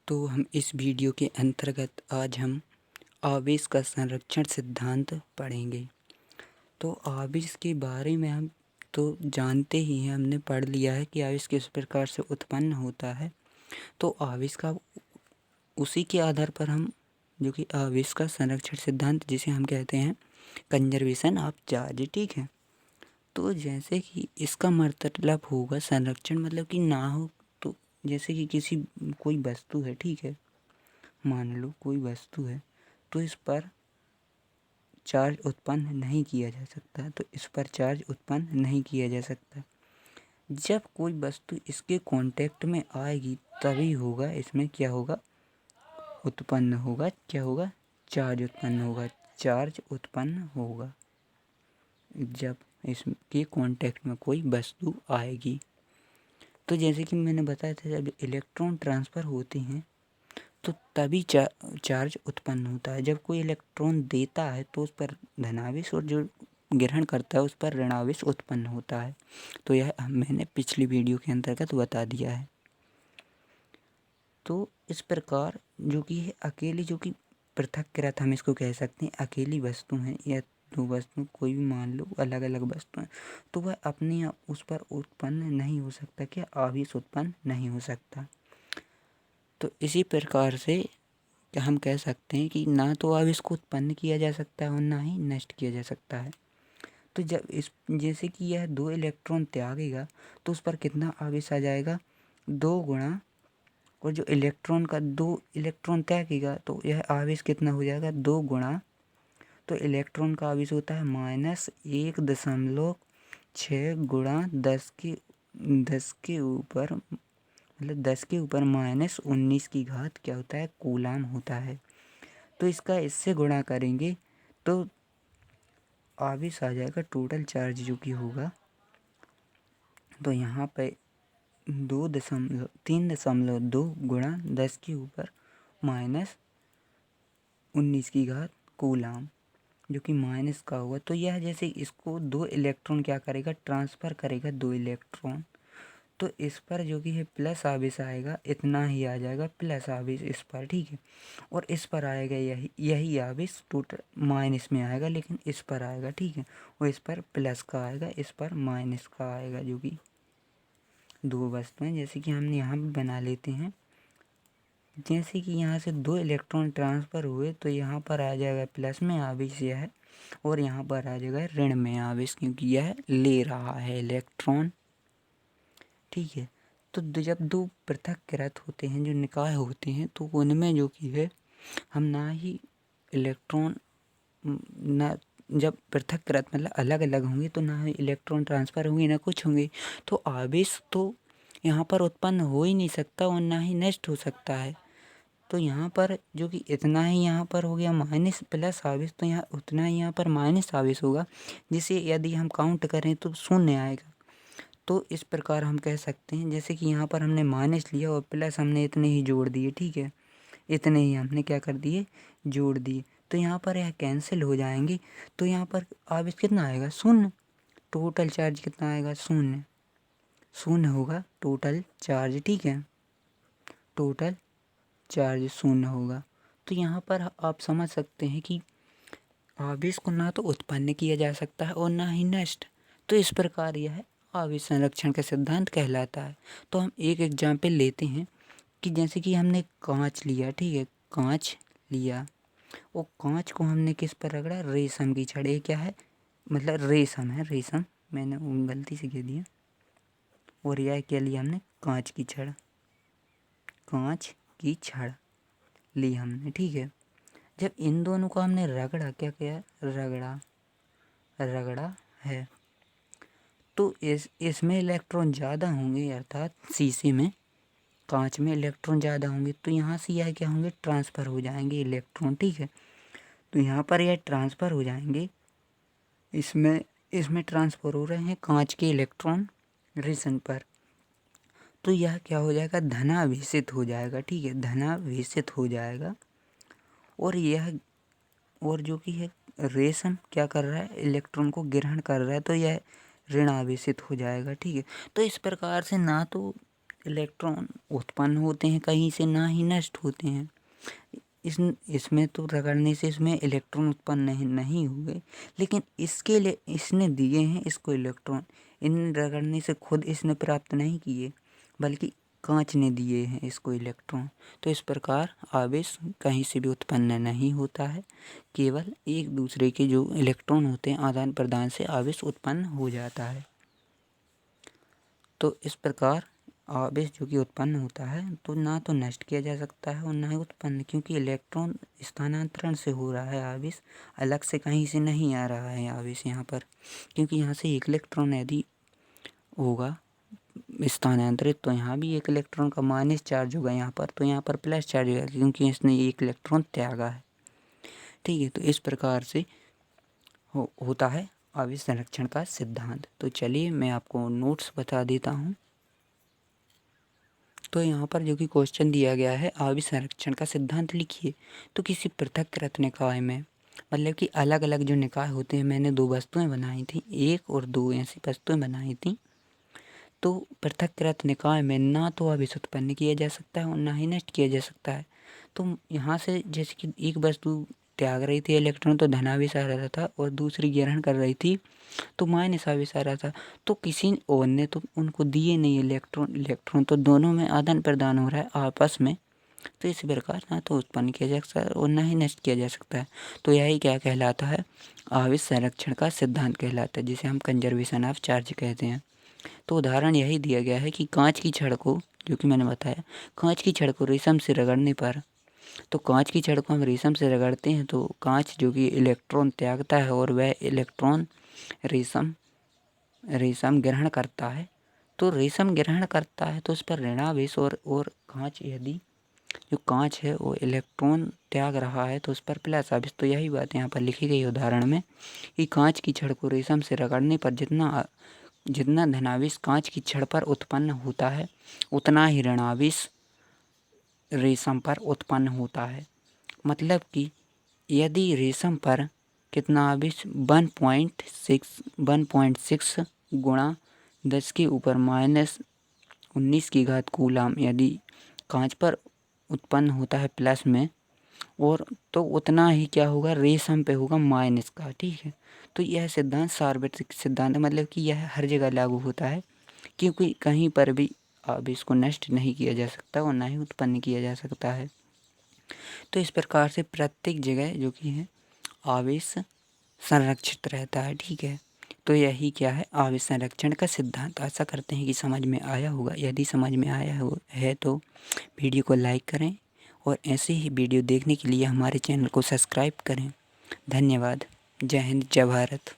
तो हम इस वीडियो के अंतर्गत आज हम आवेश का संरक्षण सिद्धांत पढ़ेंगे। तो आवेश के बारे में हम तो जानते ही हैं, हमने पढ़ लिया है कि आवेश किस प्रकार से उत्पन्न होता है। तो आवेश का उसी के आधार पर हम जो कि आवेश का संरक्षण सिद्धांत जिसे हम कहते हैं कंजर्वेशन ऑफ चार्ज, ठीक है। तो जैसे कि इसका मतलब होगा संरक्षण, मतलब कि ना हो। तो जैसे कि कोई वस्तु है, ठीक है, मान लो कोई वस्तु है, तो इस पर चार्ज उत्पन्न नहीं किया जा सकता। तो इस पर चार्ज उत्पन्न नहीं किया जा सकता। जब कोई वस्तु इसके कांटेक्ट में आएगी तभी होगा, इसमें क्या होगा, उत्पन्न होगा, क्या होगा, चार्ज उत्पन्न होगा। चार्ज उत्पन्न होगा जब इसके कांटेक्ट में कोई वस्तु आएगी। तो जैसे कि मैंने बताया था, जब इलेक्ट्रॉन ट्रांसफ़र होते हैं तो तभी चार्ज उत्पन्न होता है। जब कोई इलेक्ट्रॉन देता है तो उस पर धनावेश, और जो ग्रहण करता है उस पर ऋणावेश उत्पन्न होता है। तो यह मैंने पिछली वीडियो के अंतर्गत बता दिया है। तो इस प्रकार जो कि है अकेली, जो कि पृथक्कृत हम इसको कह सकते हैं, अकेली वस्तु हैं या दो वस्तु कोई भी मान लो अलग अलग वस्तु हैं, तो वह अपने आप उस पर उत्पन्न नहीं हो सकता, क्या आवेश उत्पन्न नहीं हो सकता। तो इसी प्रकार से हम कह सकते हैं कि ना तो आवेश को उत्पन्न किया जा सकता है और ना ही नष्ट किया जा सकता है। तो जब इस जैसे कि यह 2 इलेक्ट्रॉन त्यागेगा तो उस पर कितना आवेश आ जाएगा, 2 गुणा, और जो इलेक्ट्रॉन का 2 इलेक्ट्रॉन त्यागेगा तो यह आवेश कितना हो जाएगा, 2 गुणा। तो इलेक्ट्रॉन का आवेश होता है -1.6 गुणा 10 के ऊपर -19 की घात क्या होता है, कूलाम होता है। तो इसका इससे गुणा करेंगे तो आवेश आ जाएगा, टोटल चार्ज जो कि होगा। तो यहाँ पे 3.2 गुणा 10 के ऊपर -19 की घात कूलाम, जो कि माइनस का होगा। तो यह जैसे इसको 2 इलेक्ट्रॉन क्या करेगा, ट्रांसफ़र करेगा 2 इलेक्ट्रॉन। तो इस पर जो कि है प्लस आवेश आएगा, इतना ही आ जाएगा प्लस आवेश इस पर, ठीक है। और इस पर आएगा यही आवेश टोटल माइनस में आएगा, लेकिन इस पर आएगा, ठीक है। और इस पर प्लस का आएगा, इस पर माइनस का आएगा, जो कि दो वस्तुएं जैसे कि हमने यहाँ भी बना लेते हैं। जैसे कि यहाँ से 2 इलेक्ट्रॉन ट्रांसफ़र हुए तो यहाँ पर आ जाएगा प्लस में आवेश यह, और यहाँ पर आ जाएगा ऋण में आवेश, क्योंकि यह ले रहा है इलेक्ट्रॉन, ठीक है। तो जब 2 पृथक्कृत होते हैं, जो निकाय होते हैं, तो उनमें जो कि है हम ना ही इलेक्ट्रॉन ना, जब पृथक्कृत मतलब अलग अलग होंगे तो ना ही इलेक्ट्रॉन ट्रांसफ़र होंगे ना कुछ होंगे, तो आवेश तो यहाँ पर उत्पन्न हो ही नहीं सकता और ना ही नष्ट हो सकता है। तो यहाँ पर जो कि इतना ही यहाँ पर हो गया माइनस प्लस आवेश, तो यहाँ उतना ही यहाँ पर माइनस आवेश होगा, जिसे यदि हम काउंट करें तो शून्य आएगा। तो इस प्रकार हम कह सकते हैं, जैसे कि यहाँ पर हमने माइनस लिया और प्लस हमने इतने ही जोड़ दिए, ठीक है, इतने ही हमने क्या कर दिए, जोड़ दिए। तो यहाँ पर यह कैंसिल हो जाएंगे, तो यहाँ पर आवेश कितना आएगा, शून्य। टोटल चार्ज कितना आएगा, शून्य। शून्य होगा टोटल चार्ज, ठीक है, टोटल चार्ज शून्य होगा। तो यहाँ पर आप समझ सकते हैं कि आवेश को ना तो उत्पन्न किया जा सकता है और ना ही नष्ट। तो इस प्रकार यह आवेश संरक्षण का सिद्धांत कहलाता है। तो हम एक एग्जाम्पल लेते हैं कि जैसे कि हमने कांच लिया, ठीक है, कांच लिया और कांच को हमने किस पर रगड़ा, रेशम की छड़। ये क्या है, मतलब रेशम है, रेशम मैंने गलती से कह दिया। और यह क्या लिया हमने, कांच की छड़, कांच की छड़ ली हमने, ठीक है। जब इन दोनों को हमने रगड़ा, क्या किया, रगड़ा है, तो इसमें इलेक्ट्रॉन ज़्यादा होंगे, अर्थात शीशे में, कांच में इलेक्ट्रॉन ज़्यादा होंगे। तो यहाँ से यह क्या होंगे, ट्रांसफ़र हो जाएंगे इलेक्ट्रॉन, ठीक है। तो यहाँ पर यह ट्रांसफ़र हो जाएंगे, इसमें ट्रांसफ़र हो रहे हैं कांच के इलेक्ट्रॉन रेशन पर। तो यह क्या हो जाएगा, धनावेशित हो जाएगा, ठीक है, धनावेशित हो जाएगा। और जो कि है रेशम क्या कर रहा है, इलेक्ट्रॉन को ग्रहण कर रहा है, तो यह ऋण आवेशित हो जाएगा, ठीक है। तो इस प्रकार से ना तो इलेक्ट्रॉन उत्पन्न होते हैं कहीं से, ना ही नष्ट होते हैं। इसमें तो रगड़ने से इसमें इलेक्ट्रॉन उत्पन्न नहीं हुए, लेकिन इसके लिए इसने दिए हैं इसको इलेक्ट्रॉन। इन रगड़ने से खुद इसने प्राप्त नहीं किए, बल्कि कांच ने दिए हैं इसको इलेक्ट्रॉन। तो इस प्रकार आवेश कहीं से भी उत्पन्न नहीं होता है, केवल एक दूसरे के जो इलेक्ट्रॉन होते हैं आदान प्रदान से आवेश उत्पन्न हो जाता है। तो इस प्रकार आवेश जो कि उत्पन्न होता है तो ना तो नष्ट किया जा सकता है और ना ही उत्पन्न, क्योंकि इलेक्ट्रॉन स्थानांतरण से हो रहा है आवेश, अलग से कहीं से नहीं आ रहा है आवेश यहाँ पर। क्योंकि यहाँ से एक इलेक्ट्रॉन यदि होगा स्थानांतरित तो यहाँ भी एक इलेक्ट्रॉन का माइनस चार्ज होगा यहाँ पर, तो यहाँ पर प्लस चार्ज होगा क्योंकि इसने एक इलेक्ट्रॉन त्यागा है। ठीक है, तो इस प्रकार से होता है आवेश संरक्षण का सिद्धांत। तो चलिए मैं आपको नोट्स बता देता हूँ। तो यहाँ पर जो कि क्वेश्चन दिया गया है आवेश संरक्षण का सिद्धांत लिखिए। तो किसी पृथक्कृत निकाय में, मतलब कि अलग अलग जो निकाय होते हैं, मैंने 2 वस्तुएं बनाई थी, 1 और 2 ऐसी वस्तुएं बनाई थी। तो पृथक्कृत निकाय में ना तो आवेश उत्पन्न किया जा सकता है और ना ही नष्ट किया जा सकता है। तो यहाँ से जैसे कि एक वस्तु त्याग रही थी इलेक्ट्रॉन तो धनावेश आ रहा था, और दूसरी ग्रहण कर रही थी तो माइनस आवेश आ रहा था। तो किसी और ने तो उनको दिए नहीं इलेक्ट्रॉन तो दोनों में आदान प्रदान हो रहा है आपस में। तो इसी प्रकार ना तो उत्पन्न किया जा सकता है और ना ही नष्ट किया जा सकता है। तो यही क्या कहलाता है, आवेश संरक्षण का सिद्धांत कहलाता है, जिसे हम कंजर्वेशन ऑफ चार्ज कहते हैं। तो उदाहरण यही दिया गया है कि कांच की छड़ को, जो कि मैंने बताया, कांच की छड़ को रेशम से रगड़ने पर, तो कांच की छड़ को हम रेशम से रगड़ते हैं तो कांच जो कि इलेक्ट्रॉन त्यागता है और वह इलेक्ट्रॉन रेशम ग्रहण करता है। तो रेशम ग्रहण करता है तो उस पर ऋणावेश, और कांच, यदि जो कांच है वो इलेक्ट्रॉन त्याग रहा है तो उस पर प्लस आवेश। तो यही बात यहाँ पर लिखी गई उदाहरण में कि कांच की छड़ को रेशम से रगड़ने पर जितना धनावेश कांच की छड़ पर उत्पन्न होता है उतना ही ऋणावेश रेशम पर उत्पन्न होता है। मतलब कि यदि रेशम पर कितना आवेश 1.6 गुणा 10 के ऊपर -19 की घात कूलाम यदि कांच पर उत्पन्न होता है प्लस में, और तो उतना ही क्या होगा रेशम पे होगा माइनस का। ठीक है, तो यह सिद्धांत सार्वत्रिक सिद्धांत है, मतलब कि यह हर जगह लागू होता है, क्योंकि कहीं पर भी आवेश को नष्ट नहीं किया जा सकता और ना ही उत्पन्न किया जा सकता है। तो इस प्रकार से प्रत्येक जगह जो कि है आवेश संरक्षित रहता है। ठीक है, तो यही क्या है आवेश संरक्षण का सिद्धांत। आशा करते हैं कि समझ में आया होगा। यदि समझ में आया है तो वीडियो को लाइक करें और ऐसे ही वीडियो देखने के लिए हमारे चैनल को सब्सक्राइब करें। धन्यवाद। जय हिंद, जय भारत।